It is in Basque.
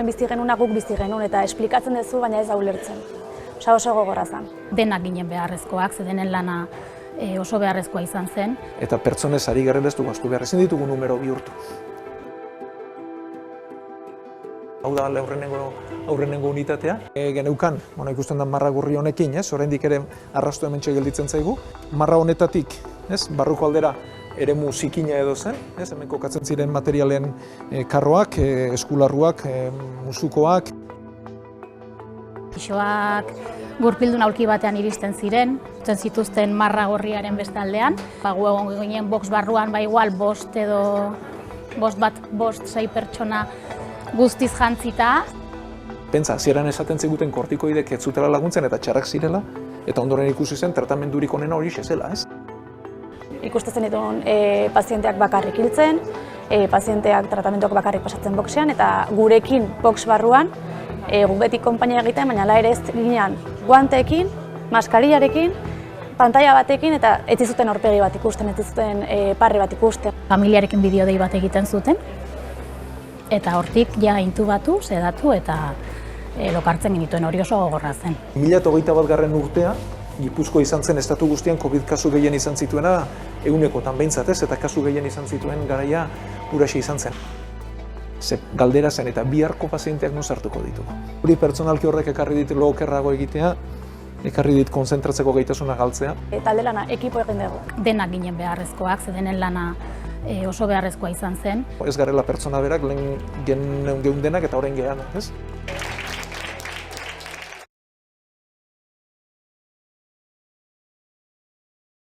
hemen bizi genuna guk bizi genuen, eta esplikatzen duzu, baina ez da ulertzen. Oso gogorra zen. Denak ginen beharrezkoak, ze denen lana oso beharrezkoa izan zen. Eta pertsonez ari garen ez dugu astu behar, ezin ditugu numero bihurtu. Hau da aurrenengo unitatea. Geneukan, ikusten da marra gurri honekin, oraindik ere arrastu hementxe gelditzen zaigu. Marra honetatik, barruko aldera eremu zikina edo zen, hemen kokatzen ziren materialen karroak, eskularruak, musukoak. Pixoak gurpildun aulki batean iristen ziren, zituzten marra gorriaren bestaldean. Gu egon ginen box barruan, igual bost sei pertsona guztiz jantzita. Pentsa, hasieran esaten ziguten kortikoidek ez zutela laguntzen eta txarrak zirela, eta ondoren ikusi zen tratamendurik onena hori zela, ez? Ikusten dituen pazienteak bakarrik hiltzen, pazienteak tratamentuak bakarrik pasatzen boxean, eta gurekin box barruan guk beti konpainia egiten, baina ere ez ginean guanteekin, maskarillarekin, pantalla batekin, eta ez zuten aurpegi bat ikusten, ez zuten parre bat ikusten. Familiarekin bideo dei bat egiten zuten, eta hortik ja intubatu, sedatu eta lokartzen genituen, hori oso gogorra zen. 2021 urtea, Gipuzkoa izan zen estatu guztian COVID kasu gehien izan zituena 100kotan behintzat ez, eta kasu gehien izan zituen garaia huraxe izan zen. Ze galdera zen eta biharko pazienteak non sartuko ditugu. Hori pertsonalki horrek ekarri dit lo okerrago egitea, ekarri dit konzentratzeko gaitasuna galtzea. Talde lana, ekipo egin dugu. Denak ginen beharrezkoak, ze denen lana oso beharrezkoa izan zen. Ez garela pertsona berak lehen geundenak eta orain gehan, ez?